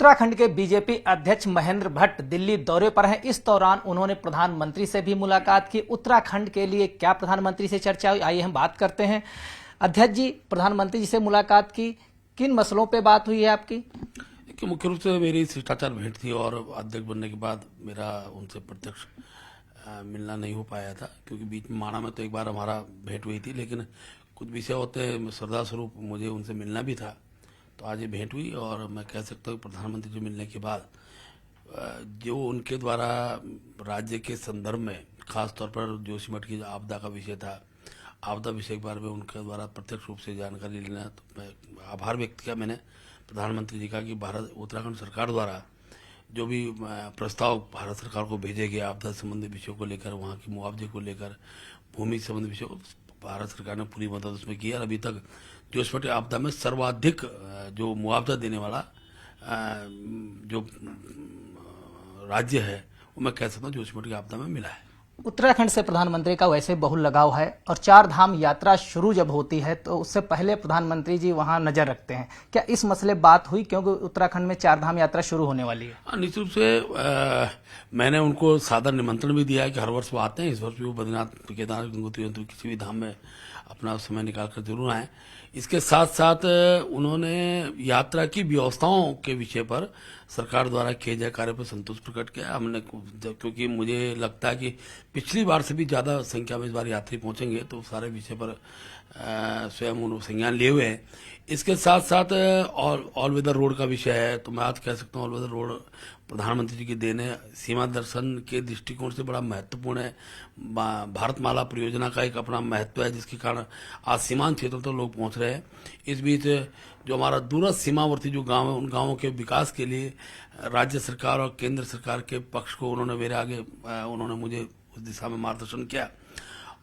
उत्तराखंड के बीजेपी अध्यक्ष महेंद्र भट्ट दिल्ली दौरे पर हैं। इस दौरान उन्होंने प्रधानमंत्री से भी मुलाकात की। उत्तराखंड के लिए क्या प्रधानमंत्री से चर्चा हुई, आइए हम बात करते हैं। अध्यक्ष जी, प्रधानमंत्री जी से मुलाकात की, किन मसलों पे बात हुई है आपकी? कि मुख्य रूप से मेरी शिष्टाचार भेंट थी और अध्यक्ष बनने के बाद मेरा उनसे प्रत्यक्ष मिलना नहीं हो पाया था, क्योंकि बीच में माणा में तो एक बार हमारा भेंट हुई थी, लेकिन कुछ विषय होते श्रद्धा स्वरूप मुझे उनसे मिलना भी था, तो आज ये भेंट हुई। और मैं कह सकता हूँ प्रधानमंत्री से मिलने के बाद जो उनके द्वारा राज्य के संदर्भ में खासतौर पर जोशीमठ की जो आपदा का विषय था, आपदा विषय के बारे में उनके द्वारा प्रत्यक्ष रूप से जानकारी लेना, तो मैं आभार व्यक्त किया मैंने प्रधानमंत्री जी का कि भारत उत्तराखंड सरकार द्वारा जो भी प्रस्ताव भारत सरकार को भेजे गए आपदा संबंधी विषयों को लेकर, वहाँ की मुआवजे को लेकर, भूमि संबंधी विषयों को भारत सरकार ने पूरी मदद उसमें की। और अभी तक जोशीमठ आपदा में सर्वाधिक जो मुआवजा देने वाला जो राज्य है वो मैं कह सकता हूँ जोशीमठ की आपदा में मिला है। उत्तराखंड से प्रधानमंत्री का वैसे बहुल लगाव है और 4 धाम यात्रा शुरू जब होती है तो उससे पहले प्रधानमंत्री जी वहां नजर रखते हैं। क्या इस मसले बात हुई, क्योंकि उत्तराखंड में 4 धाम यात्रा शुरू होने वाली है? निश्चित रूप से मैंने उनको सादर निमंत्रण भी दिया है कि हर वर्ष वो आते हैं, इस वर्ष भी वो बद्रीनाथ, केदारनाथ, गंगोत्री यंत्र किसी भी धाम में अपना समय निकाल कर जरूर आए। इसके साथ साथ उन्होंने यात्रा की व्यवस्थाओं के विषय पर सरकार द्वारा किए गए कार्य पर संतोष प्रकट किया। हमने, क्योंकि मुझे लगता है कि पिछली बार से भी ज्यादा संख्या में इस बार यात्री पहुंचेंगे, तो सारे विषय पर स्वयं उन्होंने संज्ञान लिए हुए हैं। इसके साथ साथ ऑल वेदर रोड का विषय है, तो मैं आज कह सकता हूँ ऑल वेदर रोड प्रधानमंत्री जी की देन है। सीमा दर्शन के दृष्टिकोण से बड़ा महत्वपूर्ण है। भारतमाला परियोजना का एक अपना महत्व है, जिसके कारण आज सीमांत क्षेत्रों तक लोग पहुंच रहे हैं। इस बीच जो हमारा दूरस्थ सीमावर्ती जो गांव है, उन गांवों के विकास के लिए राज्य सरकार और केंद्र सरकार के पक्ष को उन्होंने उन्होंने मुझे उस दिशा में मार्गदर्शन किया।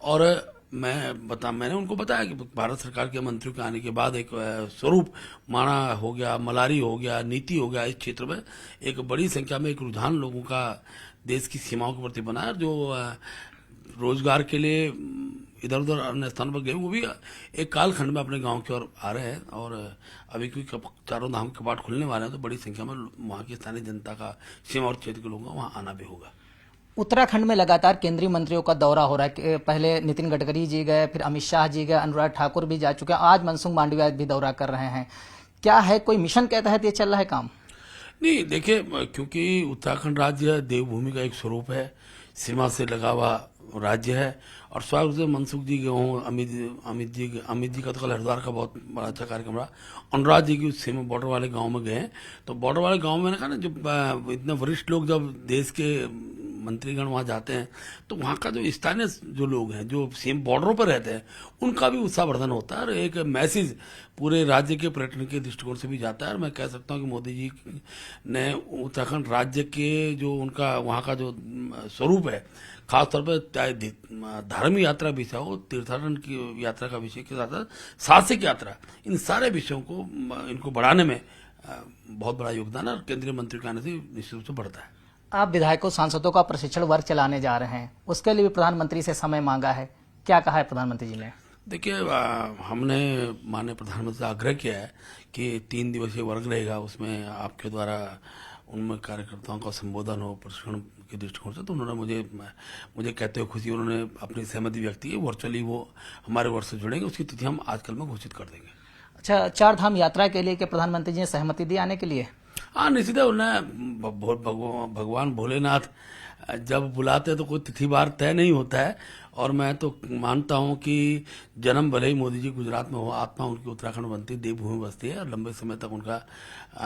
और मैंने उनको बताया कि भारत सरकार के मंत्रियों के आने के बाद एक स्वरूप माणा हो गया, मलारी हो गया, नीति हो गया, इस क्षेत्र में एक बड़ी संख्या में एक रुझान लोगों का देश की सीमाओं के प्रति बना है। जो रोजगार के लिए इधर उधर अन्य स्थानों पर गए, वो भी एक कालखंड में अपने गांव की ओर आ रहे हैं। और अभी क्योंकि 4 धाम के कपाट खुलने वाले हैं, तो बड़ी संख्या में वहाँ की स्थानीय जनता का, सीमा और क्षेत्र के लोगों का वहाँ आना भी होगा। उत्तराखंड में लगातार केंद्रीय मंत्रियों का दौरा हो रहा है। पहले नितिन गडकरी जी गए, फिर अमित शाह जी गए, अनुराग ठाकुर भी जा चुके हैं, आज मनसुख मांडविया भी दौरा कर रहे हैं। क्या है, कोई मिशन के तहत ये चल रहा है काम? नहीं, देखिए, क्योंकि उत्तराखंड राज्य देवभूमि का एक स्वरूप है, सीमा से लगा हुआ राज्य है। और स्वाभाविक रूप से मनसुख जी गए हों, अमित जी का तो कल हरिद्वार का बहुत बड़ा अच्छा कार्यक्रम रहा। अनुराग जी की सीमा बॉर्डर वाले गांव में गए, तो बॉर्डर वाले गांव में कहा ना, जब इतने वरिष्ठ लोग जब देश के मंत्रीगण वहां जाते हैं, तो वहां का जो स्थानीय जो लोग हैं, जो सेम बॉर्डरों पर रहते हैं, उनका भी उत्साहवर्धन होता है और एक मैसेज पूरे राज्य के पर्यटन के दृष्टिकोण से भी जाता है। और मैं कह सकता हूं कि मोदी जी ने उत्तराखंड राज्य के जो उनका वहां का जो स्वरूप है, खासतौर पर चाहे धार्मिक यात्रा विषय हो, तीर्थाटन की यात्रा का विषय के साथ साथ साहसिक यात्रा, इन सारे विषयों को इनको बढ़ाने में बहुत बड़ा योगदान है। और केंद्रीय मंत्री के आने से निश्चित रूप से बढ़ता है। आप विधायकों, सांसदों का प्रशिक्षण वर्ग चलाने जा रहे हैं, उसके लिए भी प्रधानमंत्री से समय मांगा है, क्या कहा है प्रधानमंत्री जी ने? देखिए, हमने माननीय प्रधानमंत्री से आग्रह किया है कि 3 दिवसीय वर्ग रहेगा, उसमें आपके द्वारा उनमें कार्यकर्ताओं का संबोधन हो प्रशिक्षण के दृष्टिकोण से। तो उन्होंने मुझे कहते हुए खुशी, उन्होंने अपनी सहमति व्यक्त की, वर्चुअली वो हमारे वर्ग से जुड़ेंगे। उसकी तिथि हम आजकल में घोषित कर देंगे। अच्छा, 4 धाम यात्रा के लिए क्या प्रधानमंत्री जी ने सहमति दी आने के लिए? हाँ, निश्चित है। उन्हें भगवान भोलेनाथ जब बुलाते हैं तो कोई तिथि बार तय नहीं होता है। और मैं तो मानता हूं कि जन्म भले ही मोदी जी गुजरात में हो, आत्मा उनकी उत्तराखंड बनती, देवभूमि बसती है और लंबे समय तक उनका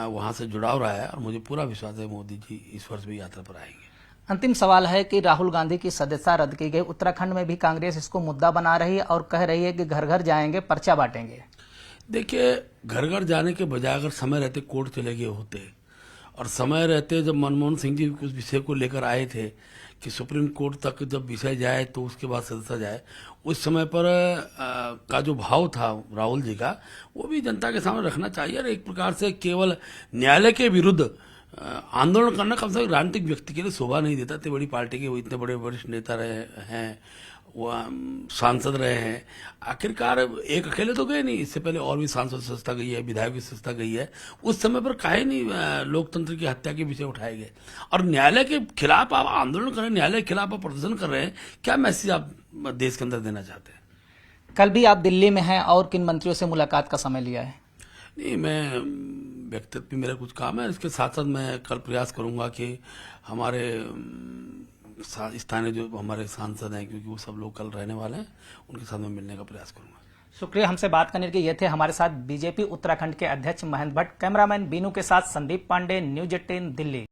वहां से जुड़ाव रहा है। और मुझे पूरा विश्वास है मोदी जी इस वर्ष भी यात्रा पर आएंगे। अंतिम सवाल है कि राहुल गांधी की सदस्यता रद्द की गई, उत्तराखंड में भी कांग्रेस इसको मुद्दा बना रही है और कह रही है कि घर घर जाएंगे, पर्चा बांटेंगे। देखिए, घर घर जाने के बजाय अगर समय रहते कोर्ट चले गए होते, और समय रहते जब मनमोहन सिंह जी उस विषय को लेकर आए थे कि सुप्रीम कोर्ट तक जब विषय जाए तो उसके बाद सदस्यता जाए, उस समय पर का जो भाव था राहुल जी का, वो भी जनता के सामने रखना चाहिए। और एक प्रकार से केवल न्यायालय के विरुद्ध आंदोलन करना कम से कम राजनीतिक व्यक्ति के लिए शोभा नहीं देता। इतनी बड़ी पार्टी के वो इतने बड़े वरिष्ठ नेता रहे हैं, वो सांसद रहे हैं। आखिरकार एक अकेले तो गए नहीं, इससे पहले और भी सांसद संस्था गई है, विधायक की संस्था गई है। उस समय पर काहे नहीं लोकतंत्र की हत्या के विषय उठाए गए? और न्यायालय के खिलाफ आप आंदोलन कर रहे हैं, न्यायालय के खिलाफ आप प्रदर्शन कर रहे हैं, क्या मैसेज आप देश के अंदर देना चाहते हैं? कल भी आप दिल्ली में हैं और किन मंत्रियों से मुलाकात का समय लिया है? नहीं, मैं व्यक्तिगत भी मेरा कुछ काम है, इसके साथ साथ मैं कल प्रयास करूंगा कि हमारे स्थानीय जो हमारे सांसद हैं, क्योंकि वो सब लोग कल रहने वाले हैं, उनके साथ में मिलने का प्रयास करूंगा। शुक्रिया हमसे बात करने के। ये थे हमारे साथ बीजेपी उत्तराखंड के अध्यक्ष महेंद्र भट्ट। कैमरामैन बीनू के साथ संदीप पांडे, न्यूज 18 दिल्ली।